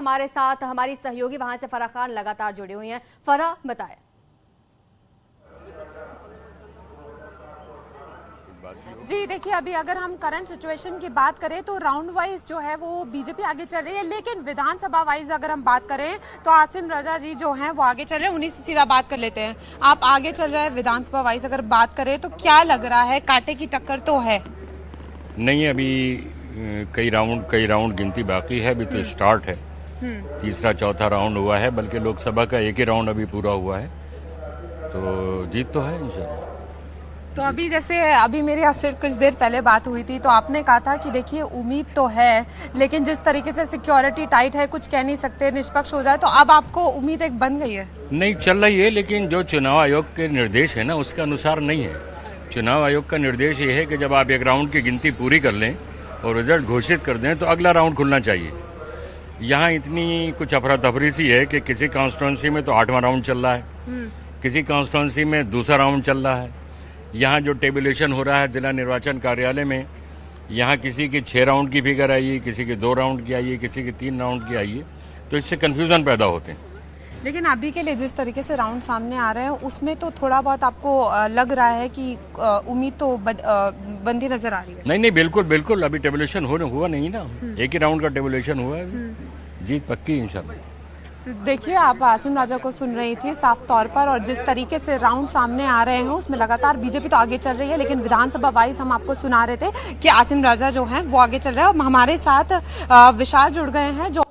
हमारे साथ हमारी सहयोगी वहां से फराह खान लगातार जुड़ी हुई हैं। फराह, बताएं। जी देखिए, अभी अगर हम करंट सिचुएशन की बात करें तो राउंड वाइज जो है वो बीजेपी आगे चल रही है, लेकिन विधानसभा वाइज अगर हम बात करें तो आसिम रजा जी जो हैं वो आगे चल रहे हैं। उन्हीं से सीधा बात कर लेते हैं। आप आगे चल रहे हैं विधानसभा वाइज अगर बात करें तो क्या लग रहा है, कांटे की टक्कर तो है? नहीं, अभी कई राउंड गिनती बाकी है। अभी तो स्टार्ट है, तीसरा चौथा राउंड हुआ है, बल्कि लोकसभा का एक ही राउंड अभी पूरा हुआ है, तो जीत तो है इंशाल्लाह। तो अभी जैसे अभी मेरे आपसे कुछ देर पहले बात हुई थी तो आपने कहा था कि देखिए उम्मीद तो है, लेकिन जिस तरीके से सिक्योरिटी टाइट है कुछ कह नहीं सकते, निष्पक्ष हो जाए, तो अब आपको उम्मीद एक बन गई है? नहीं, चल रही है, लेकिन जो चुनाव आयोग के निर्देश है ना उसके अनुसार नहीं है। चुनाव आयोग का निर्देश ये है कि जब आप एक राउंड की गिनती पूरी कर लें और रिजल्ट घोषित कर दें तो अगला राउंड खुलना चाहिए। यहाँ इतनी कुछ अफरा तफरी सी है कि किसी कॉन्स्टिट्यूंसी में तो 8वां राउंड चल रहा है, किसी कॉन्स्टिट्यूंसी में दूसरा राउंड चल रहा है। यहाँ जो टेबुलेशन हो रहा है जिला निर्वाचन कार्यालय में, यहाँ किसी की 6 राउंड की फिगर आई है, किसी की 2 राउंड की आई है, किसी की 3 राउंड की आई है, तो इससे कन्फ्यूजन पैदा होते हैं। लेकिन अभी के लिए जिस तरीके से राउंड सामने आ रहे हैं उसमें तो थोड़ा बहुत आपको लग रहा है कि उम्मीद तो बनती नजर आ रही है? नहीं, बिल्कुल अभी टेबुलेशन हुआ नहीं ना, एक ही राउंड का टेबुलेशन हुआ है, जीत पक्की इंशाल्लाह। तो देखिए, आप आसिम राजा को सुन रही थी साफ तौर पर, और जिस तरीके से राउंड सामने आ रहे हैं उसमें लगातार बीजेपी तो आगे चल रही है, लेकिन विधानसभा वाइज हम आपको सुना रहे थे कि आसिम राजा जो हैं वो आगे चल रहे हैं। और हमारे साथ विशाल जुड़ गए हैं जो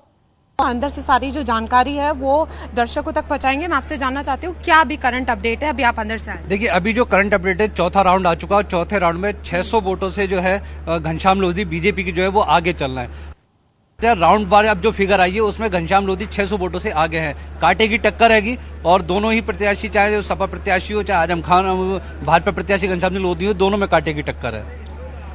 अंदर से सारी जो जानकारी है वो दर्शकों तक पहुंचाएंगे। मैं आपसे जानना चाहती हूँ क्या अभी करंट अपडेट है, अभी आप अंदर से आए? देखिए, अभी जो करंट अपडेट है, चौथा राउंड आ चुका है और चौथे राउंड में 600 वोटों से जो है घनश्याम लोधी बीजेपी की जो है वो आगे चल रहा है। राउंड बार अब जो फिगर आई है उसमें घनश्याम लोधी 600 वोटों से आगे हैं। कांटे की टक्कर रहेगी और दोनों ही प्रत्याशी, चाहे सपा प्रत्याशी हो चाहे आजम खान भाजपा प्रत्याशी घनश्याम लोधी हो, दोनों में कांटे की टक्कर है।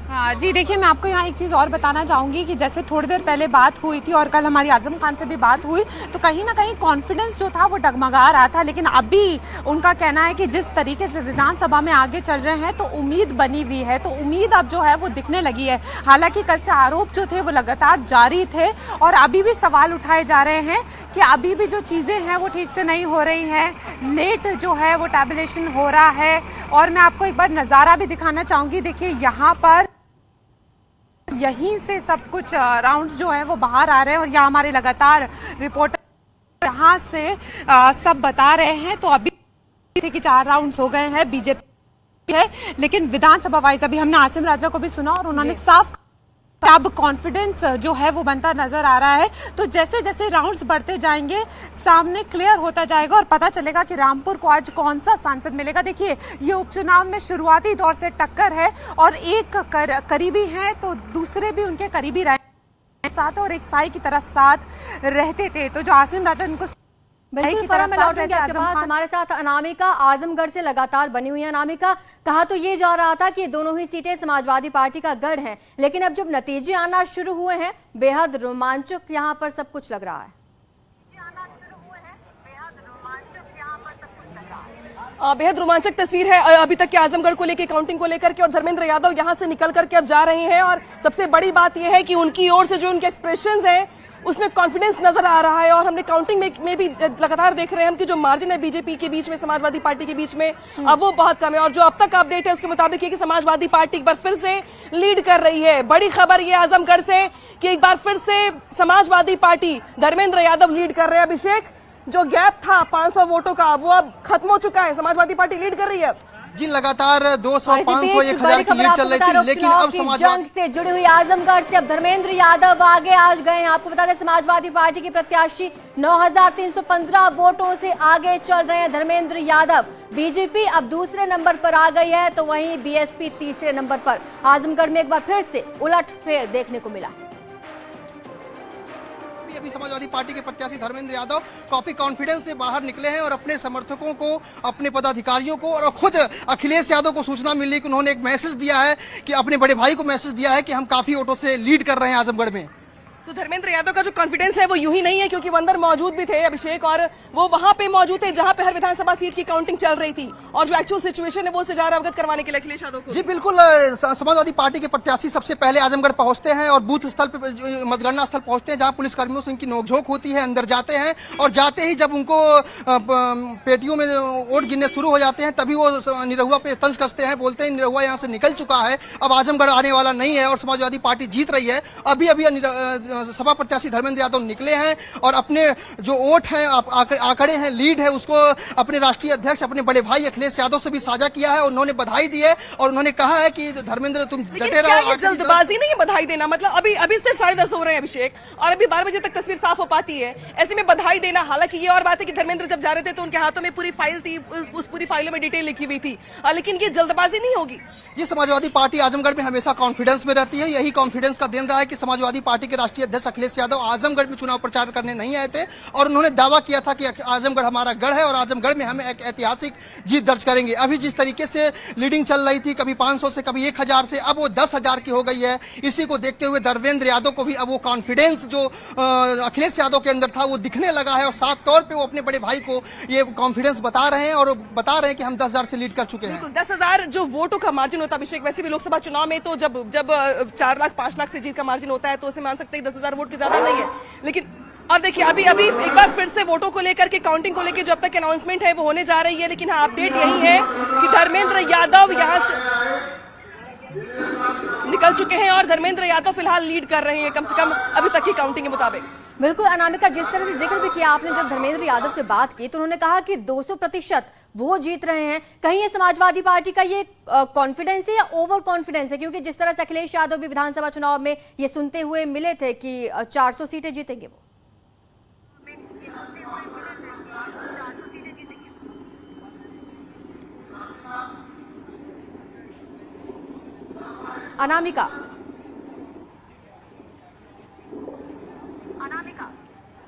हाँ जी, देखिए मैं आपको यहाँ एक चीज़ और बताना चाहूंगी कि जैसे थोड़ी देर पहले बात हुई थी और कल हमारी आजम खान से भी बात हुई, तो कहीं ना कहीं कॉन्फिडेंस जो था वो डगमगा रहा था, लेकिन अभी उनका कहना है कि जिस तरीके से विधानसभा में आगे चल रहे हैं तो उम्मीद बनी हुई है, तो उम्मीद अब जो है वो दिखने लगी है। हालांकि कल से आरोप जो थे वो लगातार जारी थे और अभी भी सवाल उठाए जा रहे हैं कि अभी भी जो चीज़ें हैं वो ठीक से नहीं हो रही हैं, लेट जो है वो टैबुलेशन हो रहा है। और मैं आपको एक बार नज़ारा भी दिखाना चाहूँगी। देखिए, यहाँ पर यहीं से सब कुछ राउंड्स जो है वो बाहर आ रहे हैं और यहाँ हमारे लगातार रिपोर्टर यहाँ से सब बता रहे हैं। तो अभी थे कि 4 राउंड्स हो गए हैं, बीजेपी है, लेकिन विधानसभा वाइज अभी हमने आसिम राजा को भी सुना और उन्होंने साफ अब कॉन्फिडेंस जो है वो बनता नजर आ रहा है। तो जैसे जैसे राउंड्स बढ़ते जाएंगे सामने क्लियर होता जाएगा और पता चलेगा कि रामपुर को आज कौन सा सांसद मिलेगा। देखिए, ये उपचुनाव में शुरुआती दौर से टक्कर है और एक करीबी हैं तो दूसरे भी उनके करीबी रहे साथ और एक साई की तरह साथ रहते थे। तो जो आसिम राजा उनको बिल्कुल फराह, मैं लौटूंगी आपके पास। हमारे साथ अनामिका आजमगढ़ से लगातार बनी हुई है। अनामिका, कहा तो ये जा रहा था कि दोनों ही सीटें समाजवादी पार्टी का गढ़ हैं, लेकिन अब जब नतीजे आना शुरू हुए हैं बेहद रोमांचक यहाँ पर सब कुछ लग रहा है। बेहद रोमांचक तस्वीर है अभी तक के आजमगढ़ को लेकर, काउंटिंग को लेकर के, और धर्मेंद्र यादव यहां से निकल करके अब जा रहे हैं। और सबसे बड़ी बात यह है कि उनकी ओर से जो उनके एक्सप्रेशंस हैं उसमें कॉन्फिडेंस नजर आ रहा है। और हमने काउंटिंग में भी लगातार देख रहे हैं हम कि जो मार्जिन है बीजेपी के बीच में समाजवादी पार्टी के बीच में अब वो बहुत कम है। और जो अब तक अपडेट है उसके मुताबिक ये कि समाजवादी पार्टी एक बार फिर से लीड कर रही है। बड़ी खबर ये आजमगढ़ से कि एक बार फिर से समाजवादी पार्टी, धर्मेंद्र यादव लीड कर रहे हैं। अभिषेक, जो गैप था 500 वोटों का वो अब खत्म हो चुका है, समाजवादी पार्टी लीड कर रही है। जी, लगातार 200, 500, 1000 की लीड चल रही थी, लेकिन अब जंग से जुड़ी हुई आजमगढ़ से अब धर्मेंद्र यादव आगे आ गए हैं। आपको बता दें समाजवादी पार्टी के प्रत्याशी 9315 वोटों से आगे चल रहे हैं धर्मेंद्र यादव। बीजेपी अब दूसरे नंबर पर आ गई है तो वहीं बीएसपी तीसरे नंबर पर। आजमगढ़ में एक बार फिर से उलटफेर देखने को मिला। अभी समाजवादी पार्टी के प्रत्याशी धर्मेंद्र यादव काफी कॉन्फिडेंस से बाहर निकले हैं और अपने समर्थकों को, अपने पदाधिकारियों को और खुद अखिलेश यादव को सूचना मिली कि उन्होंने एक मैसेज दिया है कि अपने बड़े भाई को मैसेज दिया है कि हम काफी वोटों से लीड कर रहे हैं आजमगढ़ में। तो धर्मेंद्र यादव का जो कॉन्फिडेंस है वो यूं ही नहीं है, क्योंकि वो अंदर मौजूद भी थे अभिषेक, और वो वहां पे मौजूद थे जहां पे हर विधानसभा सीट की काउंटिंग चल रही थी, और जो एक्चुअल सिचुएशन है वो से ज्यादा अवगत करवाने के लिए अखिलेश यादव को। जी बिल्कुल, समाजवादी पार्टी के प्रत्याशी सबसे पहले आजमगढ़ पहुंचते हैं और बूथ स्थल पे, मतगणना स्थल पहुंचते हैं, जहां पुलिसकर्मियों से उनकी नोकझोंक होती है, अंदर जाते हैं और जाते ही जब उनको पेटियों में वोट गिनने शुरू हो जाते हैं तभी वो निरहुआ पे तंज कसते हैं, बोलते हैं निरहुआ यहाँ से निकल चुका है, अब आजमगढ़ आने वाला नहीं है और समाजवादी पार्टी जीत रही है। अभी अभी सपा प्रत्याशी धर्मेंद्र यादव निकले हैं और अपने जो वोट हैं, आंकड़े हैं, लीड है, उसको अपने राष्ट्रीय अध्यक्ष अपने बड़े भाई अखिलेश यादव से भी साझा किया है और उन्होंने बधाई दी है और उन्होंने कहा है कि धर्मेंद्र तुम डटे रहो। जल्दबाजी नहीं है बधाई देना, मतलब अभी सिर्फ 10:30 हो रहे हैं अभिषेक, और अभी 12 बजे तक तस्वीर साफ हो पाती है, ऐसे में बधाई देना। हालांकि ये और बात है कि धर्मेंद्र जब जा रहे थे तो उनके हाथों में पूरी फाइल थी, उस पूरी फाइलों में डिटेल लिखी हुई थी, लेकिन ये जल्दबाजी नहीं होगी। ये समाजवादी पार्टी आजमगढ़ में हमेशा कॉन्फिडेंस में रहती है, यही कॉन्फिडेंस का दिन रहा है कि समाजवादी पार्टी के राष्ट्रीय अध्यक्ष अखिलेश यादव आजमगढ़ में चुनाव प्रचार करने नहीं आए थे और उन्होंने दावा किया था कि आजमगढ़ हमारा गढ़ है और आजमगढ़ में हम एक ऐतिहासिक जीत दर्ज करेंगे। अभी जिस तरीके से लीडिंग चल रही थी, कभी 500 से कभी 1000 से, अब वो 10,000 की हो गई है। इसी को देखते हुए धर्मेंद्र यादव को भी अब वो कॉन्फिडेंस जो अखिलेश यादव के अंदर था वो दिखने लगा है और साफ तौर पर वो अपने बड़े भाई को ये कॉन्फिडेंस बता रहे हैं और बता रहे हैं कि हम 10,000 से लीड कर चुके हैं। 10,000 जो वोटों का मार्जिन होता है अभिषेक, वैसे भी लोकसभा चुनाव में तो जब 4 लाख 5 लाख से जीत का मार्जिन होता है तो उसे मान सकते हैं 10,000 वोट की ज्यादा नहीं है। लेकिन अब देखिए अभी एक बार फिर से वोटों को लेकर के, काउंटिंग को लेकर जो अब तक अनाउंसमेंट है वो होने जा रही है, लेकिन हाँ अपडेट यही है कि धर्मेंद्र यादव यहां से निकल चुके हैं और धर्मेंद्र यादव फिलहाल लीड कर रहे हैं, कम से कम अभी तक की काउंटिंग के मुताबिक। बिल्कुल अनामिका, जिस तरह से जिक्र भी किया आपने, जब धर्मेंद्र यादव से बात की तो उन्होंने कहा कि 200% वो जीत रहे हैं। कहीं ये समाजवादी पार्टी का ये कॉन्फिडेंस है या ओवर कॉन्फिडेंस है? क्योंकि जिस तरह से अखिलेश यादव भी विधानसभा चुनाव में ये सुनते हुए मिले थे कि 400 सीटें जीतेंगे वो। अनामिका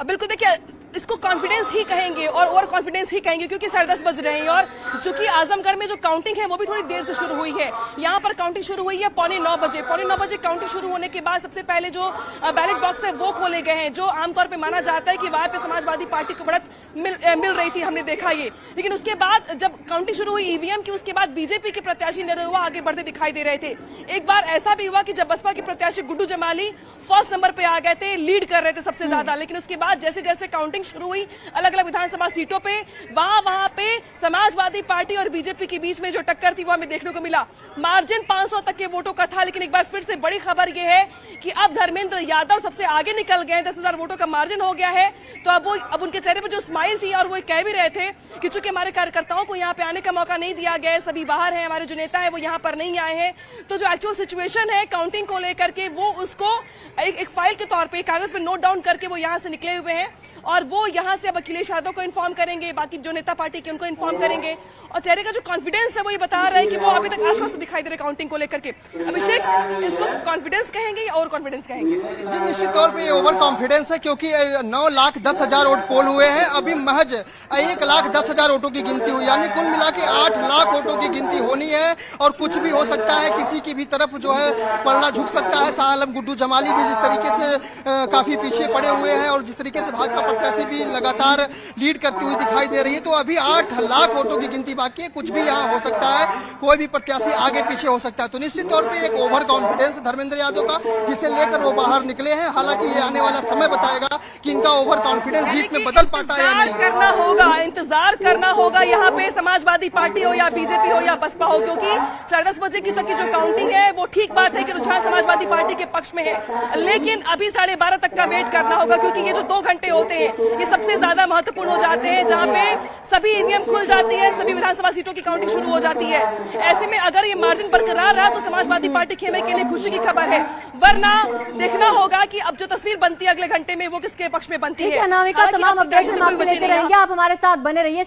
बिल्कुल, देखिए इसको कॉन्फिडेंस ही कहेंगे और ओवर कॉन्फिडेंस ही कहेंगे, क्योंकि 10:30 बज रहे हैं और चूंकि आजमगढ़ में जो काउंटिंग है वो भी थोड़ी देर से शुरू हुई है। यहाँ पर काउंटिंग शुरू हुई है 9:15 बजे। 9:15 बजे काउंटिंग शुरू होने के बाद सबसे पहले जो बैलेट बॉक्स है वो खोले गए हैं, जो आमतौर पर माना जाता है कि वहां पे समाजवादी पार्टी को बढ़त मिल रही थी, हमने देखा ये। लेकिन उसके बाद जब काउंटिंग शुरू हुई ईवीएम की, उसके बाद बीजेपी के प्रत्याशी निरहुआ आगे बढ़ते दिखाई दे रहे थे। एक बार ऐसा भी हुआ कि जब बसपा के प्रत्याशी गुड्डू जमाली फर्स्ट नंबर पे आ गए थे, लीड कर रहे थे सबसे ज्यादा, लेकिन उसके बाद जैसे जैसे काउंटिंग शुरू हुई अलग अलग विधानसभा सीटों पे, वहां पे समाजवादी पार्टी और बीजेपी के बीच में जो टक्कर थी वो हमें देखने को मिला। मार्जिन 500 तक के वोटों का था, लेकिन एक बार फिर से बड़ी खबर यह है कि अब धर्मेंद्र यादव सबसे आगे निकल गए। 10,000 वोटों का मार्जिन हो गया है, तो अब उनके चेहरे पर जो स्माइल थी, और वो कह भी रहे थे कि चूंकि हमारे कार्यकर्ताओं को यहाँ पे आने का मौका नहीं दिया गया है, सभी बाहर हैं, हमारे जो नेता है वो यहाँ पर नहीं आए हैं, तो जो एक्चुअल सिचुएशन है काउंटिंग को लेकर के वो उसको एक फाइल के तौर पे कागज पे नोट डाउन करके वो यहाँ से निकले हुए हैं और वो यहाँ से अब अखिलेश यादव को इन्फॉर्म करेंगे, बाकी जो नेता पार्टी के उनको इन्फॉर्म करेंगे। और चेहरे का जो कॉन्फिडेंस है वो ये बता रहा है कि वो अभी तक आश्वस्त दिखाई दे रहे काउंटिंग को लेकर के। अभिषेक, इसको कॉन्फिडेंस कहेंगे या ओवर कॉन्फिडेंस कहेंगे? जी निश्चित तौर पे ओवर कॉन्फिडेंस है, क्योंकि 9,10,000 वोट पोल हुए हैं, अभी महज 1,10,000 वोटों की गिनती हुई, यानी कुल मिला के 8 लाख वोटों की गिनती होनी है और कुछ भी हो सकता है, किसी की भी तरफ जो है पलड़ा झुक सकता है। शाह आलम गुड्डू जमाली भी जिस तरीके से काफी पीछे पड़े हुए हैं और जिस तरीके से भाजपा प्रत्याशी भी लगातार लीड करती हुई दिखाई दे रही है, तो अभी 8 लाख वोटों की गिनती बाकी है, कुछ भी यहाँ हो सकता है, कोई भी प्रत्याशी आगे पीछे हो सकता है। तो निश्चित तौर पे एक ओवर कॉन्फिडेंस धर्मेंद्र यादव का, जिसे लेकर वो बाहर निकले हैं। हालांकि ये आने वाला समय बताएगा कि इनका ओवर कॉन्फिडेंस जीत में बदल पाता है या नहीं। इंतजार करना होगा यहाँ पे, समाजवादी पार्टी हो या बीजेपी हो या बसपा हो, क्योंकि 10:30 बजे की तक की जो काउंटिंग है वो ठीक बात है कि रुझान समाजवादी पार्टी के पक्ष में है, लेकिन अभी 12:30 तक का वेट करना होगा, क्योंकि ये जो 2 घंटे होते हैं ये सबसे ज्यादा महत्वपूर्ण हो जाते हैं, जहां पे सभी ईवीएम खुल जाती है, सभी विधानसभा सीटों की काउंटिंग शुरू हो जाती है। ऐसे में अगर ये मार्जिन बरकरार रहा तो समाजवादी पार्टी खेमे के लिए खुशी की खबर है, वरना देखना होगा कि अब जो तस्वीर बनती है अगले घंटे में वो किसके पक्ष में बनती है। अनामिका, तमाम अपडेट्स हम आपसे लेते रहेंगे, आप हमारे साथ बने रहिए।